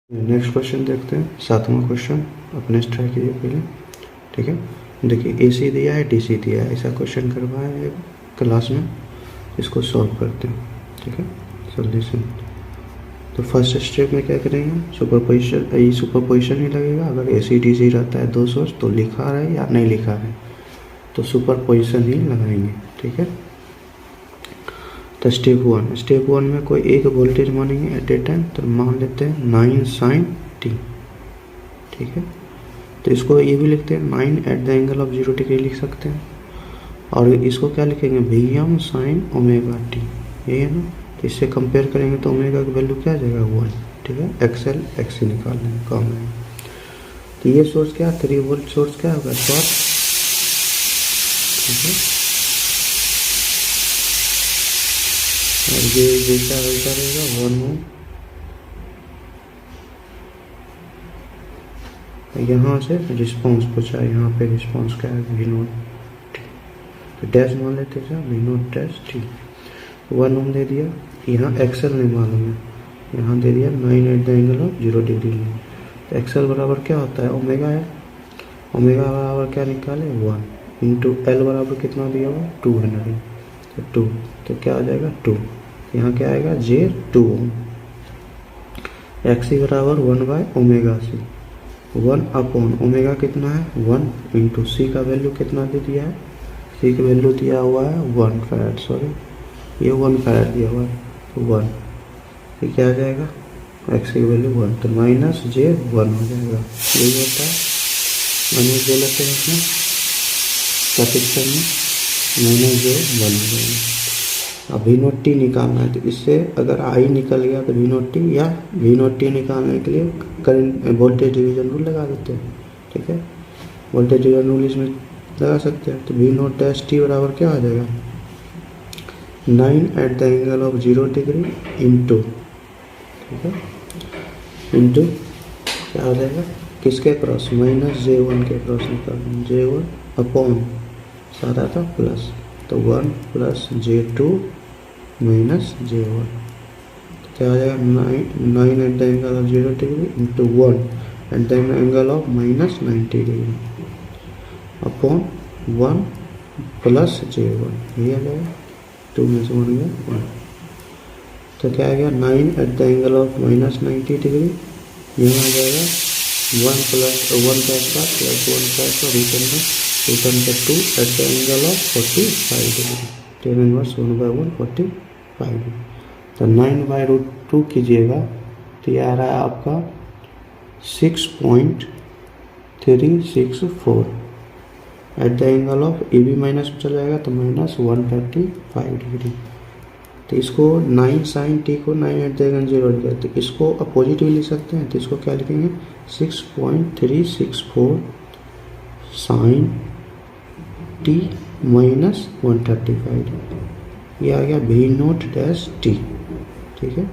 Next question देखते हैं, 7वां question. अपने ट्राई कीजिए पहले, ठीक है। देखिए एसी दिया है, डीसी दिया है, ऐसा क्वेश्चन करवाया है क्लास में। इसको सॉल्व करते हैं, ठीक है। सॉल्यूशन तो फर्स्ट स्टेप में क्या करेंगे, सुपरपोजिशन, ये सुपरपोजिशन ही लगेगा। अगर एसी डीसी रहता है दो सोर्स तो लिखा है या नहीं लिखा है तो सुपरपोजिशन ही लगाएंगे, ठीक है। तो स्टेप वन में कोई एक वोल्टेज मानेंगे एट ए टाइम, तो मान लेते हैं 9 sin t, ठीक है। तो इसको ये भी लिखते हैं 9 at the angle of 0 degree लिख सकते हैं। और इसको क्या लिखेंगे, Vm sin ओमेगा टी, यही है ना। तो इससे कंपेयर करेंगे तो ओमेगा की वैल्यू क्या आ जाएगा 1, ठीक है। एक्सएल एक्सी निकालने में काम है। तो ये सोर्स क्या, 3 वोल्ट सोर्स क्या होगा, शॉर्ट, ठीक है। और ये जैसा वैसा रहेगा 1 ओम। यहाँ से रिस्पॉन्स पूछा है, यहाँ पे रिस्पॉन्स क्या है, वी नोट टी। तो डैश मान लेते हैं, वी नोट डैश टी। 1 ओम दे दिया। यहाँ एक्सएल नहीं मालूम है, यहाँ दे दिया 9 at the angle of 0 degree. तो एक्सएल बराबर क्या होता है, ओमेगा है। ओमेगा बराबर क्या निकाले, 1 इंटू एल बराबर कितना दिया हुआ, 200। तो 2, तो क्या आ जाएगा 2। यहाँ क्या आएगा, जे 2 ओम। एक्सी बराबर 1 by omega C, 1 upon omega कितना है 1 इंटू सी का वैल्यू कितना दे दिया है, सी का वैल्यू दिया हुआ है 1 फैराड, सॉरी ये 1 फैराड दिया हुआ है, 1। ये क्या आ जाएगा, एक्स की वैल्यू 1, तो माइनस जे 1 हो जाएगा। यही होता है, माइनस जे लेते हैं इसमें कैपिटल में, माइनस जे 1 हो जाएगा। अब वी नोट टी निकालना है, तो इससे अगर आई निकल गया तो वी नोट टी, या वी नोट टी निकालने के लिए करंट वोल्टेज डिवीजन रूल लगा देते हैं, ठीक है। वोल्टेज डिवीजन रूल इसमें लगा सकते हैं। तो वी नोट डैश टी बराबर क्या आ जाएगा, 9 at the angle of 0 degree into, ठीक है, इंटू क्या हो जाएगा, किसके क्रॉस, माइनस जे 1 के क्रॉस निकालना, जे 1 अपॉन सारा था प्लस, तो 1 प्लस जे 2 माइनस जे 1, क्या आ जाएगा 9 at the angle of 0 degree into 1 at the angle of minus 90 degree upon 1 plus J 1, ये आ जाएगा 2 में से 1 गया 1। तो क्या आ गया 9 at the angle of minus 90 degree, यहाँ आ जाएगा 1 प्लस 1 का प्लस 1 का रिटर्न का 2 eight the angle of 45 degree, 10 inverse 1 by 1 45 degree. तो 9/√2 कीजिएगा तो ये आ रहा है आपका 6.364 at the angle of, A B minus में चला जाएगा तो माइनस 135 डिग्री। तो इसको 9 sin t को 9 एट द एंगल 0 डिग्री, तो इसको अपोजिट भी लिख सकते हैं। तो इसको क्या लिखेंगे, 6.364 sin t माइनस 135, ये आ गया वी नोट डैश टी, ठीक है।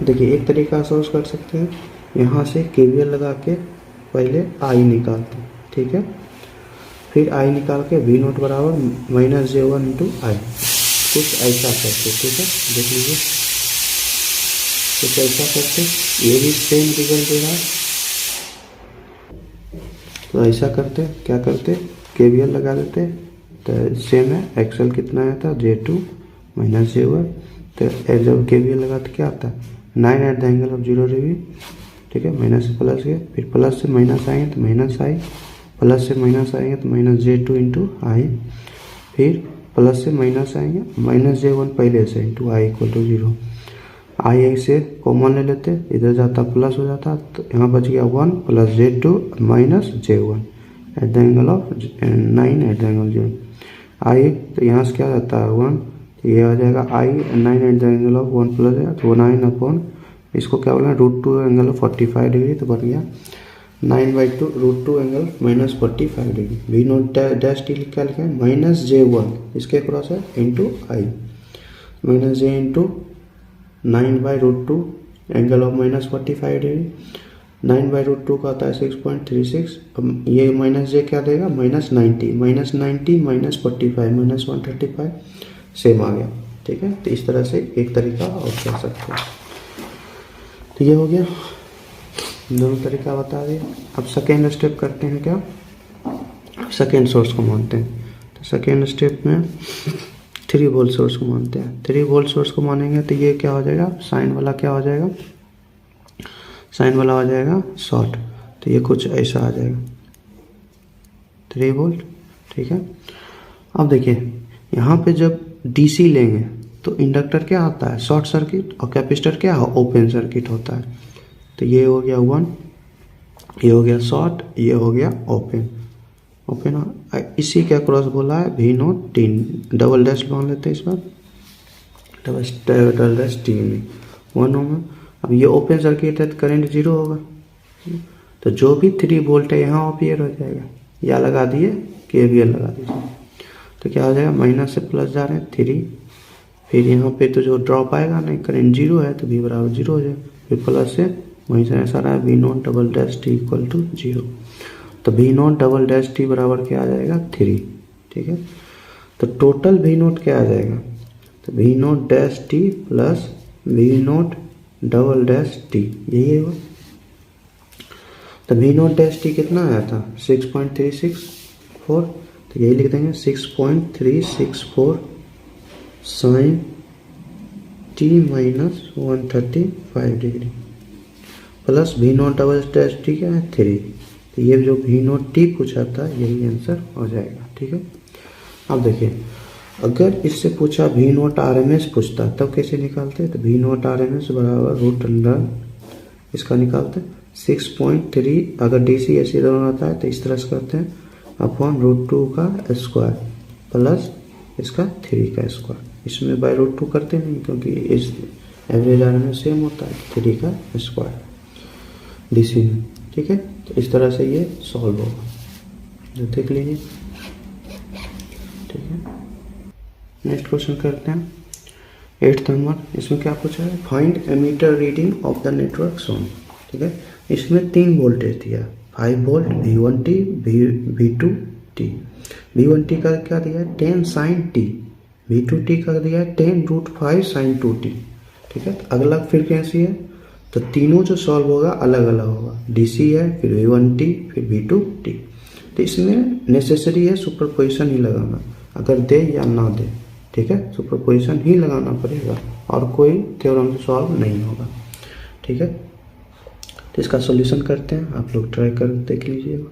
देखिए एक तरीका सोल्व कर सकते हैं, यहाँ से केवीएल लगा के पहले आई निकालते हैं, ठीक है। फिर आई निकाल के वी नोट बराबर माइनस जे 1 इंटू आई, कुछ ऐसा करते, ठीक है। देख लीजिए कुछ ऐसा करते, ये भी सेम रिजल्ट दे रहा है। तो ऐसा करते, क्या करते, केवीएल लगा देते, तो सेम है, एक्सएल कितना आया था जे 2 माइनस जे 1। तो जब केवीएल लगाते क्या आता है, 9 at the angle of 0 degree, ठीक है, माइनस से प्लस गए, फिर प्लस से माइनस आएंगे तो माइनस आई, प्लस से माइनस आएंगे तो माइनस जे 2 इंटू आई, फिर प्लस से माइनस आएंगे, माइनस जे 1 पहले से इंटू आई इक्वल टू 0। आई से कॉमन ले लेते, इधर जाता प्लस हो जाता, तो यहाँ बच गया 1 plus J 2 minus J 1 at the angle of 9 at the angle 0 आई। तो यहाँ से क्या जाता है 1, तो ये आ जाएगा आई 9 at the angle of 1 plus है तो 9 अपॉन, इसको क्या बोला, √2 एंगल ऑफ 45 डिग्री, तो बन गया 9/2 √2 angle minus 45 degree. V naught dash T क्या लिखा है, माइनस जे 1 इसके क्रॉस है into I, minus J into 9/√2 angle of minus 45 degree, 9/√2 का आता है 6.36। अब ये माइनस जे क्या देगा, माइनस 90 माइनस 45 माइनस 135 सेम आ गया, ठीक है। तो इस तरह से एक तरीका और कर सकते हैं। तो ये हो गया दोनों तरीका बता दिए। अब सेकेंड स्टेप करते हैं क्या, सेकेंड सोर्स को मानते हैं। तो सेकेंड स्टेप में 3 वोल्ट सोर्स को मानते हैं। 3 वोल्ट सोर्स को मानेंगे तो ये क्या हो जाएगा, साइन वाला क्या हो जाएगा, साइन वाला हो जाएगा शॉर्ट। तो ये कुछ ऐसा आ जाएगा 3 वोल्ट। ठीक है, अब देखिए यहाँ पे जब डीसी लेंगे तो इंडक्टर क्या आता है, शॉर्ट सर्किट, और कैपेसिटर क्या है, ओपन सर्किट होता है। तो ये हो गया 1, ये हो गया शॉर्ट, ये हो गया ओपन। ओपन इसी के अक्रॉस बोला है V0 T, डबल डैश मान लेते हैं इस बार, डबल डैश T में 1 ओम है। अब ये ओपन सर्किट है तो करंट 0 होगा, तो जो भी 3 वोल्ट है यहाँ अपियर हो जाएगा। या लगा दिए KVL लगा दीजिए, तो क्या हो जाएगा, माइनस से प्लस जा रहे हैं 3, फिर यहाँ पे तो जो ड्रॉप आएगा नहीं, करंट 0 है तो V बराबर 0 हो जाएगा, फिर प्लस से वहीं से ऐसा रहा है V0 double dash T equal to 0। तो V0 डबल डैश T बराबर क्या आ जाएगा 3। ठीक है, तो टोटल V0 क्या आ जाएगा, तो V0 dash T plus V0 double dash T, यही है वो। तो V0 डैश T कितना आया था 6.364, तो यही लिख देंगे 6.364 sine T minus 135 degree plus V0 double dash T क्या है 3। तो ये जो V0 T पूछा था यही आंसर हो जाएगा। ठीक है, अब देखिए अगर इससे पूछा V0 RMS पूछता तब कैसे निकालते, तो V0 RMS बराबर रूट अंडर इसका निकालते 6.3, अगर DC ऐसे दोनों आता है तो इस तरह से करते हैं, अपॉन √2 का स्क्वायर प्लस इसका 3 का स्क्वायर। इसमें बाय √2 करते नहीं क्योंकि इस एवरेज RMS सेम होता है, 3 का स्क्वायर DC में। ठीक है, तो इस तरह से ये सॉल्व होगा, जो देख लीजिए। ठीक है, नेक्स्ट क्वेश्चन करते हैं 8th नंबर। इसमें क्या पूछा है, find ammeter reading of the network shown. ठीक है, इसमें 3 वोल्टेज दिया, 5 वोल्ट, V1T, V2T। V1T का क्या दिया है 10 साइन T, V2T का दिया है 10√5 साइन 2T। ठीक है, तो अलग फ्रीक्वेंसी है तो तीनों जो सॉल्व होगा अलग अलग होगा, DC है, फिर V1T, फिर V2T। तो इसमें नेसेसरी है सुपरपोजिशन ही लगाना, अगर दे या ना दे। ठीक है, सुपरपोजिशन ही लगाना पड़ेगा और कोई थ्योरम से सॉल्व नहीं होगा। ठीक है, तो इसका सॉल्यूशन करते हैं, आप लोग ट्राई कर देख लीजिएगा।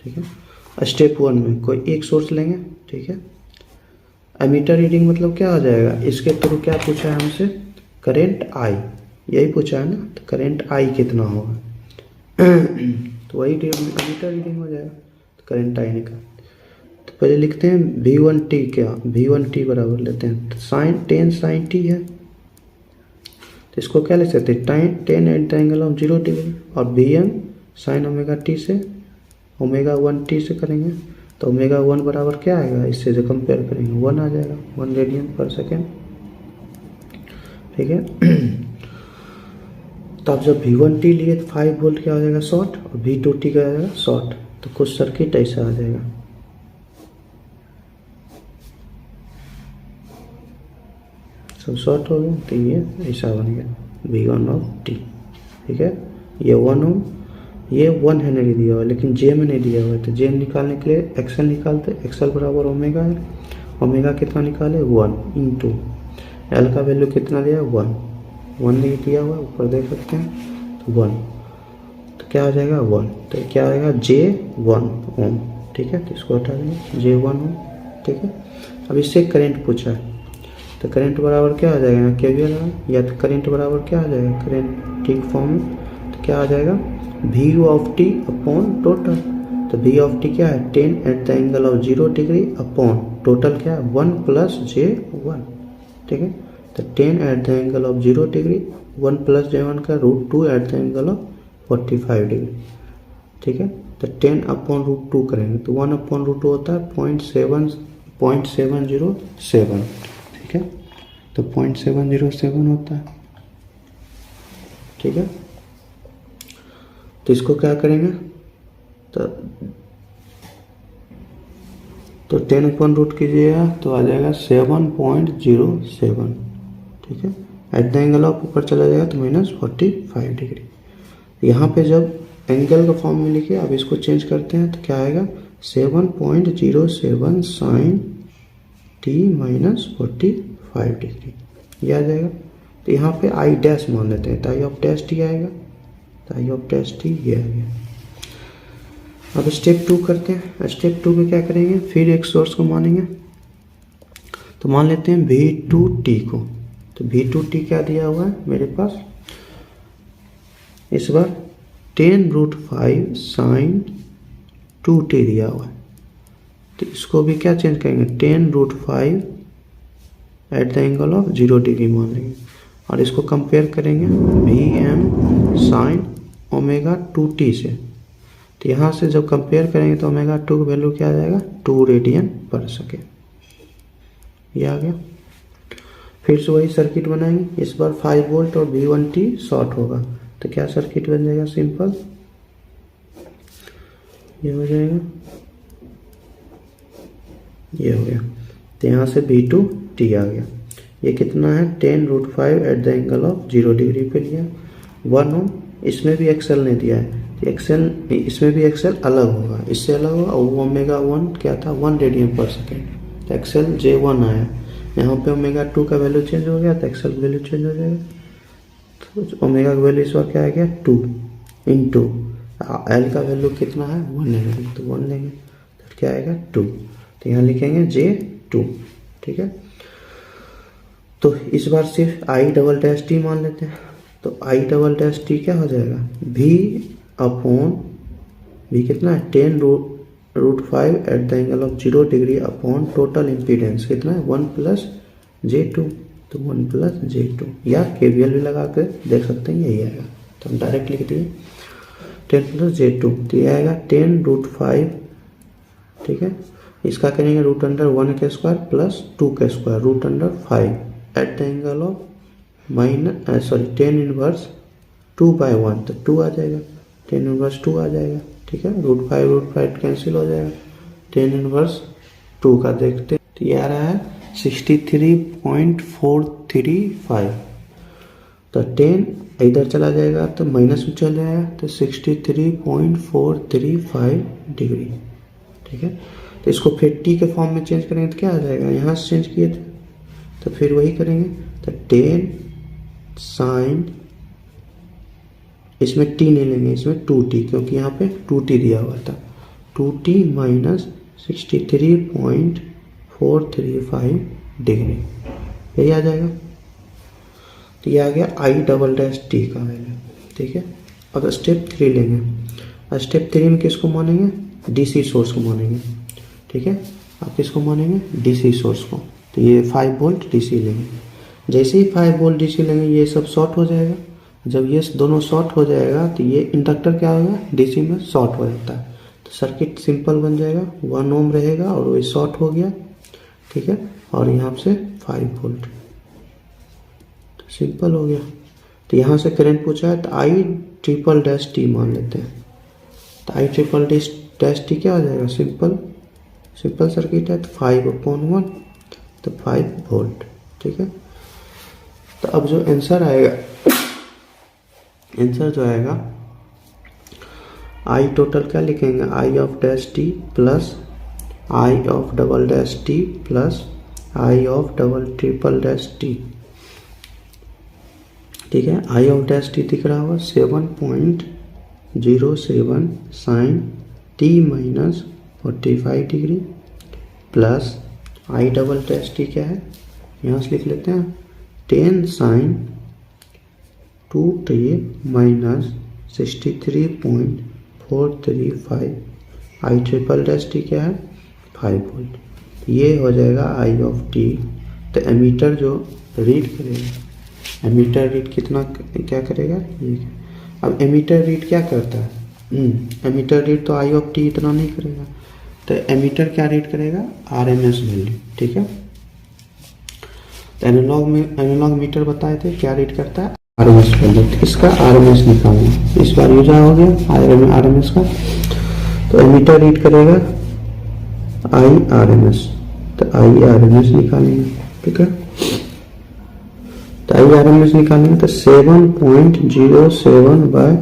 ठीक है, स्टेप 1 में कोई एक सोर्स लेंगे। ठीक है, एमीटर रीडिंग मतलब क्या आ जाएगा, इसके थ्रू क्या पूछा है हमसे, करेंट I, यही पूछा है ना, तो करेंट I कितना होगा तो वही एमीटर रीडिंग हो जाएगा। तो करेंट I निकाल, तो पहले लिखते हैं V1T, क्या V1T बराबर लेते हैं, तो साइन 10 साइन T है, तो इसको क्या लिख सकते हैं 10 eight the angle of 0 degree, और Vm साइन ओमेगा T से ओमेगा 1T से करेंगे तो ओमेगा 1 बराबर क्या आएगा, इससे जो कंपेयर करेंगे 1 आ जाएगा, 1 रेडियन पर सेकेंड। ठीक है, तो अब जब V1T लिए तो 5 वोल्ट क्या हो जाएगा शॉर्ट, और V2T क्या हो जाएगा शॉर्ट, तो कुछ सर्किट ऐसा आ जाएगा। सब शॉर्ट हो गया, तो ये ऐसा बन गया V1 ऑफ T। ठीक है, ये 1 ओम, ये 1 हेनरी दिया हुआ है लेकिन J में नहीं दिया हुआ है, तो J निकालने के लिए XL निकालते, XL बराबर ओमेगा है, ओमेगा कितना निकाले 1 इंटू L का वैल्यू कितना दिया 1 नहीं दिया हुआ, ऊपर देख सकते हैं, तो 1, तो क्या आ जाएगा 1, तो क्या आएगा J1 ओम। ठीक है, तो इसको हटा देंगे J1 ओम। ठीक है, अब इससे करंट पूछा है, तो करंट बराबर क्या आ जाएगा, KVL है, या तो करंट बराबर क्या आ जाएगा, करंट ठीक फॉर्म में, तो क्या आ जाएगा V of T upon total. तो V ऑफ T क्या है 10 eight the angle of 0 degree upon total क्या है 1 प्लस J1। ठीक है, तो 10 eight the angle of 0 degree 1 plus J1 का √2 eight the angle of 45 degree. ठीक है, तो 10 अपॉन √2 करेंगे तो 1 अपॉन √2 होता है 0.707। ठीक है, तो 0.707 होता है। ठीक है, तो इसको क्या करेंगे, तो 10 अपॉन रूट कीजिएगा तो आ जाएगा 7.07। ठीक है, एट द एंगल ऑफ ऊपर चला जाएगा तो -45 डिग्री। यहाँ पे जब एंगल का फॉर्म में लिखे, अब इसको चेंज करते हैं तो क्या आएगा 7.07 साइन टी माइनस 45 डिग्री, ये आ जाएगा। तो यहाँ पे आई डैश मान लेते हैं, तो आई ऑफ डैश टी आएगा, तो आई ऑफ डैश टी ये आ गया। अब स्टेप 2 करते हैं। स्टेप 2 में क्या करेंगे, फिर एक सोर्स को मानेंगे, तो मान लेते हैं V2t को। तो V2t क्या दिया हुआ है मेरे पास, इस बार 10√5 साइन 2t दिया हुआ है। तो इसको भी क्या चेंज करेंगे, 10√5 eight the angle of 0 degree मान लेंगे, और इसको कंपेयर करेंगे Vm साइन ओमेगा 2t से। तो यहाँ से जब कंपेयर करेंगे तो ओमेगा 2 की वैल्यू क्या आ जाएगा, 2 रेडियन पर सेकेंड, ये आ गया। फिर से वही सर्किट बनाएंगे, इस बार 5 वोल्ट और V1t शॉर्ट होगा। तो क्या सर्किट बन जाएगा, सिंपल ये हो जाएगा, ये हो गया। तो यहाँ से V2t आ गया। ये कितना है, 10√5 eight the angle of 0 degree पे लिया, 1 ओम। इसमें भी एक्सेल नहीं दिया है, एक्सेल इसमें भी एक्सेल अलग होगा, इससे अलग होगा। और ओमेगा 1 क्या था, 1 रेडियन पर सेकेंड, तो एक्सेल J1 आया। यहाँ पे ओमेगा 2 का वैल्यू चेंज हो गया, तो एक्सेल वैल्यू चेंज हो जाएगा। तो ओमेगा का वैल्यू इस बार क्या आ गया, 2 इंटू एल का वैल्यू कितना है, 1 लेंगे, तो 1 लेंगे, तो क्या आएगा 2। तो यहाँ लिखेंगे J2, ठीक है। तो इस बार सिर्फ आई डबल डैश टी मान लेते हैं। तो आई डबल डैश टी क्या हो जाएगा, V कितना है, 10√5 eight the angle of 0 degree upon total impedance कितना है, 1 प्लस J2, तो 1 प्लस J2, या KVL भी लगा कर देख सकते हैं, यही आएगा। तो हम डायरेक्ट लिख दिए 10 प्लस J2, तो ये आएगा 10√5, ठीक है। इसका करेंगे रूट अंडर 1 के स्क्वायर प्लस 2 के square root under 5 at the angle of minus 10 inverse 2/1, तो 2 आ जाएगा, 10 इनवर्स 2 आ जाएगा, ठीक है। रूट 5 कैंसिल हो जाएगा, 10 इनवर्स 2 का देखते, तो ये आ रहा है 63.435। तो 10 इधर चला जाएगा तो माइनस में चल जाएगा, तो 63.435 डिग्री, ठीक है। तो इसको फिर टी के फॉर्म में चेंज करेंगे तो क्या आ जाएगा, यहाँ से चेंज किए थे तो फिर वही करेंगे। तो 10 साइन, इसमें टी नहीं लेंगे, इसमें 2t, क्योंकि यहाँ पे 2t दिया हुआ था, 2t माइनस 63.435 डिग्री, यही आ जाएगा। तो ये आ गया आई डबल डैश टी का वैल्यू, ठीक है। अब स्टेप 3 लेंगे। स्टेप 3 में किसको मानेंगे, डीसी सोर्स को मानेंगे, ठीक है। आप किसको मानेंगे, डीसी सोर्स को। तो ये 5 वोल्ट डीसी लेंगे। जैसे ही 5 वोल्ट डीसी लेंगे ये सब शॉर्ट हो जाएगा। जब ये दोनों शॉर्ट हो जाएगा तो ये इंडक्टर क्या होगा, डीसी में शॉर्ट हो जाता है, तो सर्किट सिंपल बन जाएगा, 1 ओम रहेगा और वो शॉर्ट हो गया, ठीक है। और यहाँ से 5 वोल्ट, तो सिंपल हो गया। तो यहाँ से करंट पूछा है, तो आई ट्रिपल डैश टी मान लेते हैं। तो आई ट्रिपल डैश टी क्या हो जाएगा, सिंपल सर्किट है, तो 5/1, तो 5 वोल्ट, ठीक है। तो अब जो आंसर आएगा, आंसर जो आएगा, आई टोटल क्या लिखेंगे, I of dash T plus I of double dash T plus I of double triple dash T, ठीक है। आई ऑफ डैश टी दिख रहा होगा 7.07 sine T minus 45 degree plus I double dash T क्या है, यहाँ से लिख लेते हैं 10 sine 2t minus 63.435। I triple dash T क्या है, 5 वोल्ट, ये हो जाएगा आई ऑफ टी। तो एमीटर जो रीड करेगा, एमीटर रीड कितना क्या करेगा ये। अब एमीटर रीड क्या करता है, एमीटर रीड तो आई ऑफ टी इतना नहीं करेगा, तो एमीटर क्या रीड करेगा, आरएमएस वैल्यू, ठीक है। तो एनालॉग मीटर बताए थे क्या रीड करता है, आरएमएस वैल्यू। इसका आरएमएस निकालना, इस बार यूज हो गया आरएमएस का। तो एमीटर रीड करेगा आई आरएमएस, तो आई आरएमएस निकालेंगे, ठीक है। तो आई आरएमएस निकालेंगे तो 7.07/10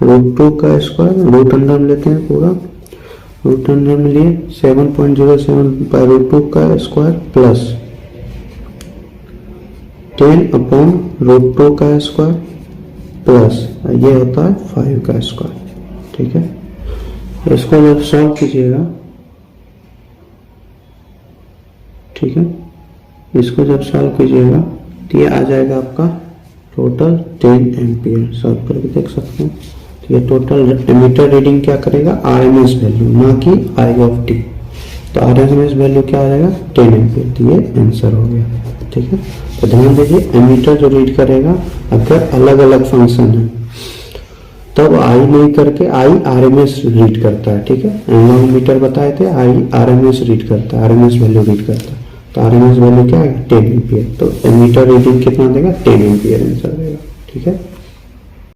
√2 का स्क्वायर, रूट अंडर में लेते हैं पूरा, रूट अंडर में लिए 7.07 बाई √2 का स्क्वायर प्लस 10/√2 का स्क्वायर प्लस ये होता है 5 का स्क्वायर। ठीक है, इसको जब सॉल्व कीजिएगा, ठीक है, इसको जब सॉल्व कीजिएगा तो ये आ जाएगा आपका टोटल 10 एम्पियर। सॉल्व करके देख सकते हैं। तो ये टोटल एमीटर रीडिंग क्या करेगा, आरएमएस वैल्यू, ना कि आई ऑफ टी। तो आरएमएस वैल्यू क्या आ जाएगा, 10 एम्पियर। तो ये आंसर हो गया। ठीक है, तो ध्यान दीजिए, एमीटर जो रीड करेगा अगर अलग अलग फंक्शन है तब आई नहीं करके आई आरएमएस रीड करता है। ठीक है, एनालॉग मीटर बताए थे, आई आरएमएस रीड करता है, आरएमएस वैल्यू रीड करता है। तो आरएमएस वैल्यू क्या है, 10 एम्पियर। तो एमीटर रीडिंग कितना देगा, 10 एम्पियर आंसर देगा। ठीक है।